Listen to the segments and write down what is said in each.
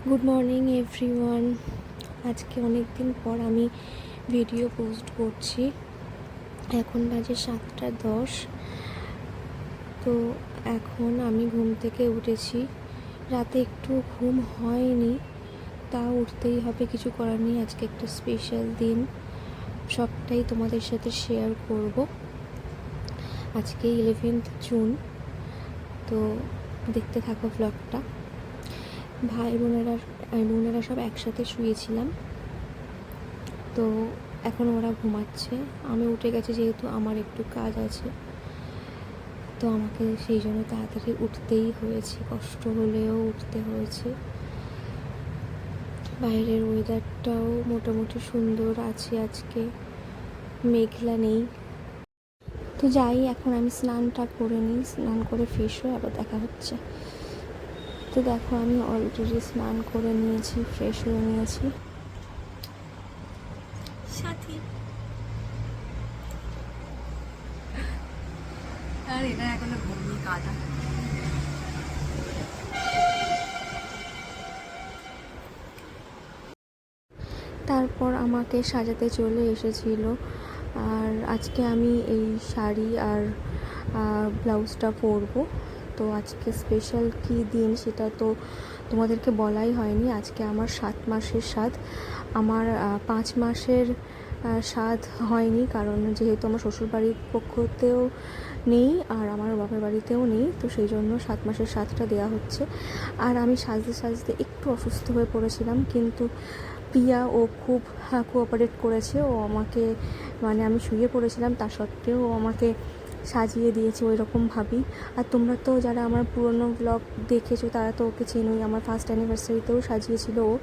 Good morning everyone. আজকে অনেক দিন পর আমি ভিডিও পোস্ট করছি। এখন বাজে 7:10। তো এখন আমি ঘুম থেকে উঠেছি। রাতে একটু ঘুম হয়নি, তা উঠতেই হবে, কিছু করার নেই। আজকে একটা স্পেশাল দিন, সবটাই তোমাদের সাথে শেয়ার করব। আজকে 11th জুন। তো দেখতে থাকো ব্লগটা। ভাই বোনেরা সব একসাথে শুয়েছিলাম, তো এখন ওরা ঘুমাচ্ছে। আমি উঠে গেছি, যেহেতু আমার একটু কাজ আছে, তো আমাকে সেই জন্য তাড়াতাড়ি উঠতেই হয়েছে, কষ্ট হলেও উঠতে হয়েছে। বাইরের ওয়েদারটাও মোটামুটি সুন্দর আছে, আজকে মেঘলা নেই। তো যাই, এখন আমি স্নানটা করে নিই, স্নান করে ফ্রেশ হয়ে আবার দেখা হচ্ছে। তো দেখো, আমি অলরেডি স্নান করে নিয়েছি, ফ্রেশ হয়ে নিয়েছি। সাথী আর এটা এখনো ঘুমিয়ে কাটা। তারপর আমাকে সাজাতে চলে এসেছিল। আর আজকে আমি এই শাড়ি আর ব্লাউজটা পরবো। তো আজকে স্পেশাল কী দিন সেটা তো তোমাদেরকে বলাই হয়নি। আজকে আমার 7 মাসের স্বাদ। আমার 5 মাসের স্বাদ হয়নি, কারণ যেহেতু আমার শ্বশুরবাড়ির পক্ষতেও নেই আর আমার বাপের বাড়িতেও নেই, তো সেই জন্য 7 মাসের স্বাদটা দেওয়া হচ্ছে। আর আমি সাজতে সাজতে একটু অসুস্থ হয়ে পড়েছিলাম, কিন্তু প্রিয়া ও খুব কোঅপারেট করেছে। ও আমাকে, মানে আমি শুয়ে পড়েছিলাম, তা সত্ত্বেও ও আমাকে সাজিয়ে দিয়েছে ওই রকমভাবেই। আর তোমরা তো যারা আমার পুরনো ব্লগ দেখেছো তারা তো ওকে চেনোই। আমার ফার্স্ট অ্যানিভার্সারিতেও সাজিয়েছিল ও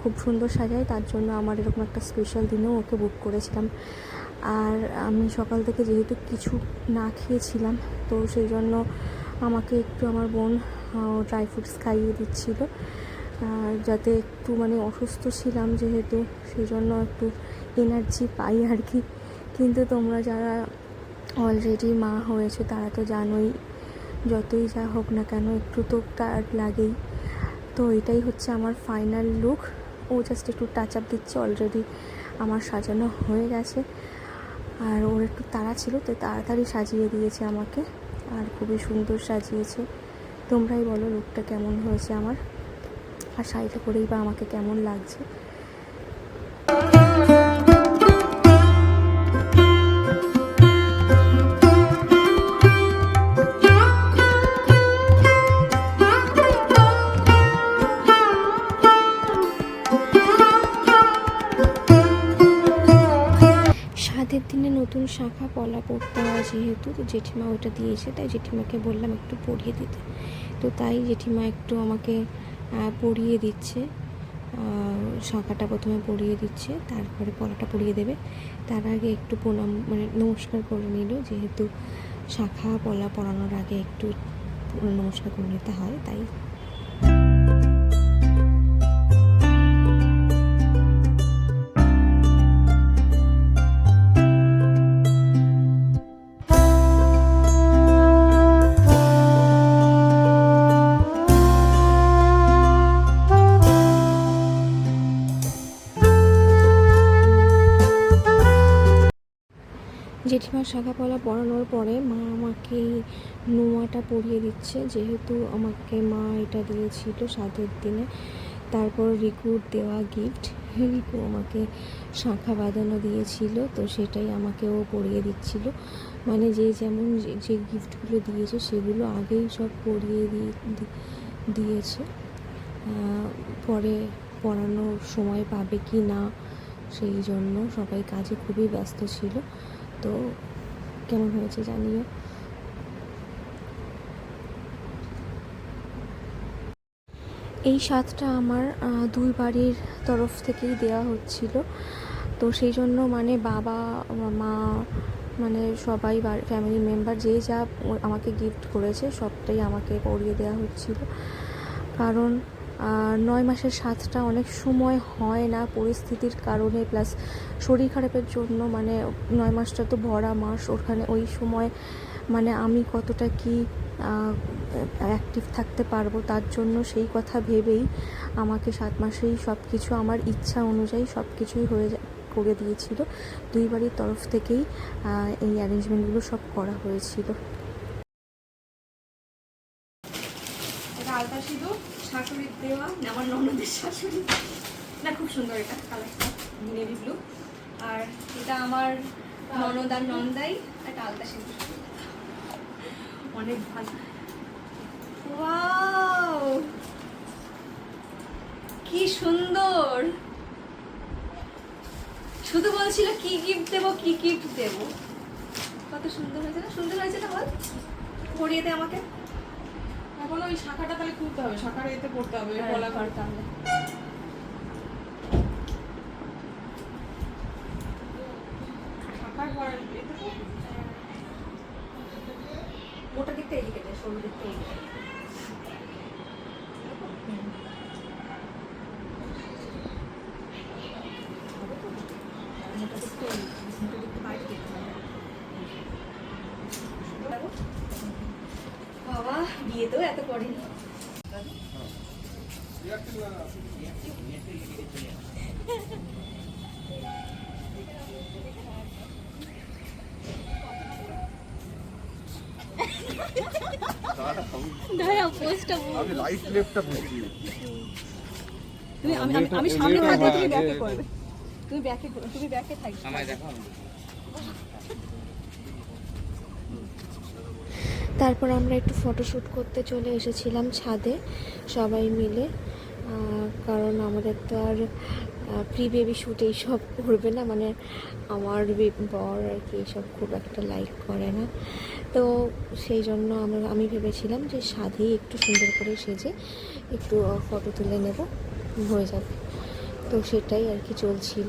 খুব সুন্দর সাজায়, তার জন্য আমার এরকম একটা স্পেশাল দিনেও ওকে বুক করেছিলাম। আর আমি সকাল থেকে যেহেতু কিছু না খেয়েছিলাম, তো সেই জন্য আমাকে একটু আমার বোন ড্রাই ফ্রুটস খাইয়ে দিচ্ছিল, যাতে একটু, মানে অসুস্থ ছিলাম যেহেতু, সেই জন্য একটু এনার্জি পাই আর কি। কিন্তু তোমরা যারা অলরেডি মা হয়েছে তারা তো জানোই, যতই যা হোক না কেন একটু তো টায়ার্ড লাগেই। তো এটাই হচ্ছে আমার ফাইনাল লুক। ও জাস্ট একটু টাচ আপ দিচ্ছে, অলরেডি আমার সাজানো হয়ে গেছে। আর ওর একটু তাড়া ছিল, তো তাড়াতাড়ি সাজিয়ে দিয়েছে আমাকে, আর খুবই সুন্দর সাজিয়েছে। তোমরাই বলো লুকটা কেমন হয়েছে আমার, আর শাড়িটা পরেই বা আমাকে কেমন লাগছে। স্বাদের দিনে নতুন শাখা পলা পরতে হয় যেহেতু, তো জেঠিমা ওইটা দিয়েছে, তাই জেঠিমাকে বললাম একটু পরিয়ে দিতে। তো তাই জেঠিমা একটু আমাকে পরিয়ে দিচ্ছে। শাখাটা প্রথমে পরিয়ে দিচ্ছে, তারপরে পলাটা পরিয়ে দেবে। তার আগে একটু প্রণাম, মানে নমস্কার করে নিল, যেহেতু শাখা পলা পরানোর আগে একটু নমস্কার করে নিতে হয়, তাই। জেঠিমার শাখা পলা পরানোর পরে মা আমাকে নোয়াটা পরিয়ে দিচ্ছে, যেহেতু আমাকে মা এটা দিয়েছিল স্বাদের দিনে। তারপর রিকুর দেওয়া গিফট, রিকু আমাকে শাঁখা বাঁধানো দিয়েছিল, তো সেটাই আমাকেও পরিয়ে দিচ্ছিল। মানে যে যেমন যে গিফটগুলো দিয়েছে সেগুলো আগেই সব পরিয়ে দিয়েছে। পরে পড়ানোর সময় পাবে কি না, সেই জন্য সবাই কাজে খুবই ব্যস্ত ছিল। তো কেমন হয়েছে জানিও। এই স্বাদটা আমার দুই বাড়ির তরফ থেকেই দেওয়া হচ্ছিল, তো সেই জন্য মানে বাবা মা, মানে সবাই ফ্যামিলি মেম্বার যে যা আমাকে গিফট করেছে সবটাই আমাকে পরিয়ে দেওয়া হচ্ছিল। কারণ 9 মাসের স্বাদটা অনেক সময় হয় না পরিস্থিতির কারণে, প্লাস শরীর খারাপের জন্য। মানে 9 মাসটা তো ভরা মাস, ওখানে ওই সময় মানে আমি কতটা কি অ্যাক্টিভ থাকতে পারবো, তার জন্য সেই কথা ভেবেই আমাকে 7 মাসেই সব কিছু আমার ইচ্ছা অনুযায়ী সব কিছুই করে দিয়েছিল। 2 বাড়ির তরফ থেকেই এই অ্যারেঞ্জমেন্টগুলো সব করা হয়েছিল। এটা আলতা সিঁদুর শাশুড়ির দেওয়া, আমার ননদের শাশুড়ি। না, খুব সুন্দর এটা কালারটা, নেভি ব্লু। আর এটা আমার ননদ আর নন্দাই একটা আলতা সিঁদুর, অনেক ভালো। ওয়াও, কি সুন্দর! শুধু বলছিল কি গিফট দেবো, কি গিফট দেবো। কত সুন্দর হয়েছে না, সুন্দর হয়েছে না বল? পরিয়ে দে আমাকে। এখন ওই শাখাটা তাহলে খুলতে হবে, শাখার এতে পড়তে হবে, গলা করতে হবে। শাখার ঘর এতে তো মোটা দিকটা এদিকে দে, সরু দিকটা এদিকে। মোটা দিকটা এদিকে, মোটা দিকটা বাইরে দিতে হবে। বাবা, বিয়েতেও এত পড়েনি। আমি রাইট লেফটটা বুঝছি। আমি সামনে পা দিয়ে, তুমি ব্যাকে করবে। তুমি ব্যাকে থাকবে। আমায় দেখো। তারপর আমরা একটু ফটোশ্যুট করতে চলে এসেছিলাম ছাদে সবাই মিলে, কারণ আমাদের তো আর প্রি বেবি শ্যুট এইসব করবে না, মানে আমার বর আর কি এইসব খুব একটা লাইক করে না। তো সেই জন্য আমি ভেবেছিলাম যে ছাদেই একটু সুন্দর করে সেজে একটু ফটো তুলে নেব, হয়ে যাবে। তো সেটাই আর কি চলছিল,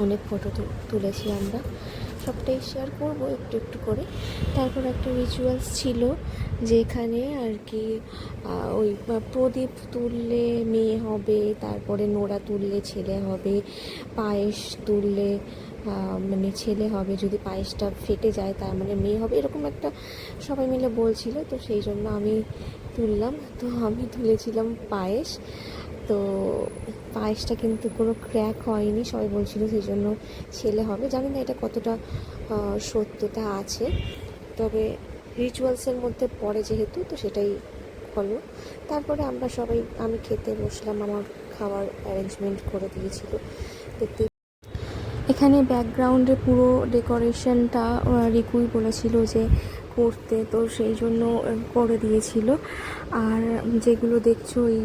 অনেক ফটো তুলেছি আমরা, সবটাই শেয়ার করব একটু একটু করে। তারপর একটা রিচুয়ালস ছিল যেখানে আর কি ওই প্রদীপ তুললে মেয়ে হবে, তারপরে নোড়া তুললে ছেলে হবে, পায়েস তুললে মানে ছেলে হবে, যদি পায়েসটা ফেটে যায় তার মানে মেয়ে হবে, এরকম একটা সবাই মিলে বলছিল। তো সেই জন্য আমি তুললাম, তো আমি তুলেছিলাম পায়েস। তো পায়েসটা কিন্তু কোনো ক্র্যাক হয়নি, সবাই বলছিল সেই জন্য ছেলে হবে। জানি না এটা কতটা সত্যতা আছে, তবে রিচুয়ালসের মধ্যে পড়ে যেহেতু, তো সেটাই হলো। তারপরে আমরা সবাই, আমি খেতে বসলাম, আমার খাবার অ্যারেঞ্জমেন্ট করে দিয়েছিল। দেখতে এখানে ব্যাকগ্রাউন্ডে পুরো ডেকোরেশনটা রিকুই বলেছিল যে করতে, তো সেই জন্য করে দিয়েছিল। আর যেগুলো দেখছো ওই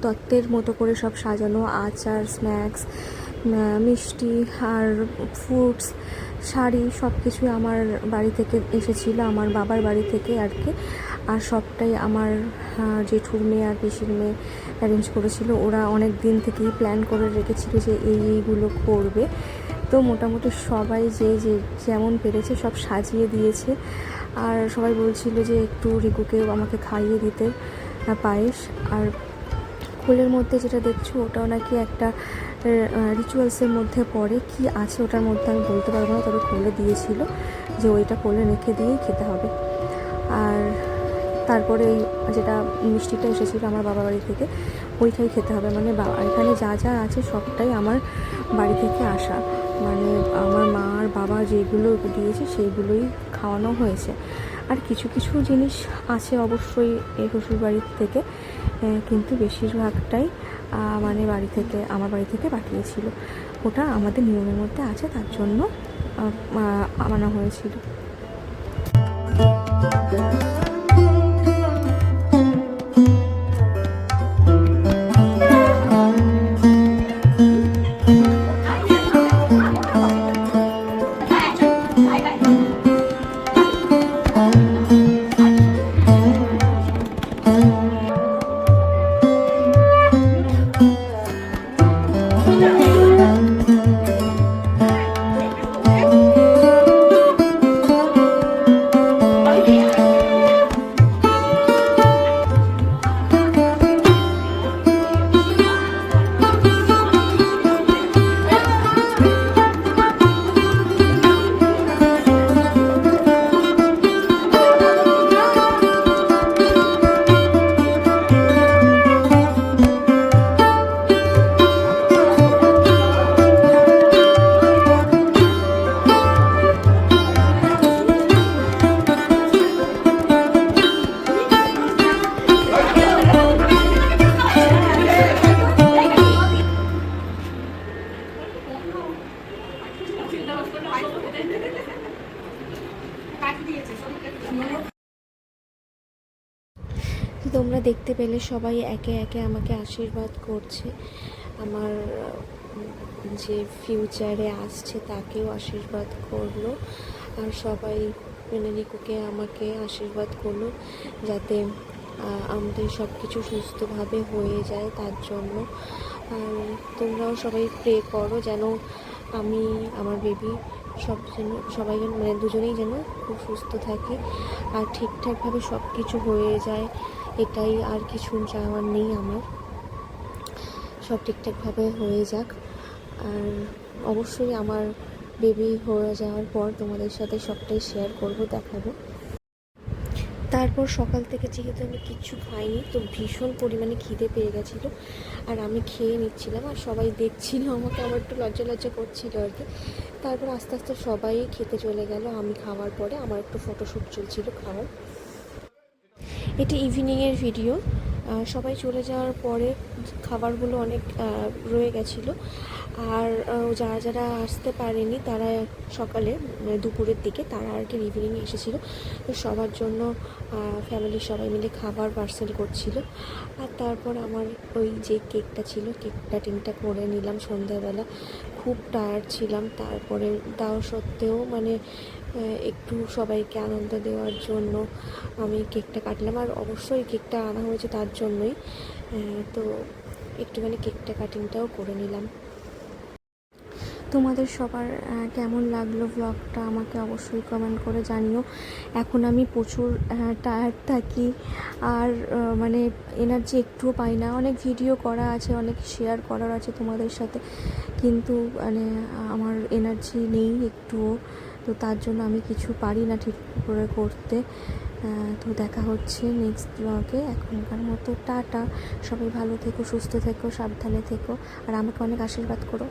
তত্ত্বের মতো করে সব সাজানো, আচার, স্ন্যাক্স, মিষ্টি আর ফ্রুটস, শাড়ি, সব কিছুই আমার বাড়ি থেকে এসেছিলো, আমার বাবার বাড়ি থেকে আর কি। আর সবটাই আমার জেঠুর মেয়ে আর পিসির মেয়ে অ্যারেঞ্জ করেছিল। ওরা অনেক দিন থেকেই প্ল্যান করে রেখেছিল যে এইগুলো করবে। তো মোটামুটি সবাই যে যেমন পেরেছে সব সাজিয়ে দিয়েছে। আর সবাই বলছিল যে একটু রিকুকেও আমাকে খাইয়ে দিতে পায়েস। আর কোলের মধ্যে যেটা দেখছো ওটাও নাকি একটা রিচুয়ালসের মধ্যে পড়ে, কি আছে ওটার মধ্যে আমি বলতে পারবো না, তবে কোলে দিয়েছিল যে ওইটা কোলে রেখে দিয়েই খেতে হবে। আর তারপরে যেটা মিষ্টিটা এসেছিলো আমার বাবা বাড়ি থেকে, ওইটাই খেতে হবে। মানে এখানে যা যা আছে সবটাই আমার বাড়ি থেকে আসা, মানে আমার মা আর বাবা যেগুলো দিয়েছে সেইগুলোই খাওয়ানো হয়েছে। আর কিছু কিছু জিনিস আছে অবশ্যই এই শ্বশুর বাড়ির থেকে, কিন্তু বেশিরভাগটাই মানে আমার বাড়ি থেকে পাঠিয়েছিল। ওটা আমাদের নিয়মের মধ্যে আছে, তার জন্য আনা হয়েছিল। তোমরা দেখতে পেলে সবাই একে একে আমাকে আশীর্বাদ করছে। আমার যে ফিউচারে আসছে তাকেও আশীর্বাদ করলো, আর সবাই মানে রিকুকে আমাকে আশীর্বাদ করলো যাতে আমাদের সব কিছু সুস্থভাবে হয়ে যায় তার জন্য। আর তোমরাও সবাই প্রে করো যেন আমি আমার বেবি সবাই যেন মানে দুজনেই যেন খুব সুস্থ থাকে আর ঠিকঠাকভাবে সব কিছু হয়ে যায়। এটাই, আর কিছু চাওয়ার নেই আমার, সব ঠিকঠাকভাবে হয়ে যাক। আর অবশ্যই আমার বেবি হয়ে যাওয়ার পর তোমাদের সাথে সবটাই শেয়ার করব, দেখাবো। তারপর সকাল থেকে যেহেতু আমি কিচ্ছু খাইনি, তো ভীষণ পরিমাণে খিদে পেয়ে গেছিলো আর আমি খেয়ে নিচ্ছিলাম আর সবাই দেখছিল আমাকে, আমার একটু লজ্জা লজ্জা করছিল আর কি। তারপর আস্তে আস্তে সবাই খেতে চলে গেল। আমি খাওয়ার পরে আমার একটু ফটোশ্যুট চলছিল খাওয়ার। এটি ইভিনিংয়ের ভিডিও। সবাই চলে যাওয়ার পরে খাবারগুলো অনেক রয়ে গেছিলো, আর যারা যারা আসতে পারেনি তারা সকালে দুপুরের দিকে তারা আর কি ইভিনিংয়ে এসেছিলো, তো সবার জন্য ফ্যামিলির সবাই মিলে খাবার পার্সেল করছিল। আর তারপর আমার ওই যে কেকটা ছিল, কেক কাটিংটা করে নিলাম সন্ধ্যাবেলা। খুব টায়ার্ড ছিলাম, তারপরে তাও সত্ত্বেও মানে একটু সবাইকে আনন্দ দেওয়ার জন্য আমি কেকটা কাটলাম। আর অবশ্যই কেকটা আনা হয়েছে তার জন্যই, তো একটুখানি কেকটা কাটিংটাও করে নিলাম। তোমাদের সবার কেমন লাগলো ব্লগটা আমাকে অবশ্যই কমেন্ট করে জানিও। এখন আমি প্রচুর টায়ার্ড থাকি আর মানে এনার্জি একটুও পাই না। অনেক ভিডিও করা আছে, অনেক শেয়ার করার আছে তোমাদের সাথে, কিন্তু মানে আমার এনার্জি নেই একটুও, তো তার জন্য আমি কিছু পারি না ঠিক করে করতে। তো দেখা হচ্ছে নেক্সট ব্লগে। এখনকার মতো টাটা, সবাই ভালো থেকো, সুস্থ থেকো, সাবধানে থেকো আর আমাকে অনেক আশীর্বাদ করো।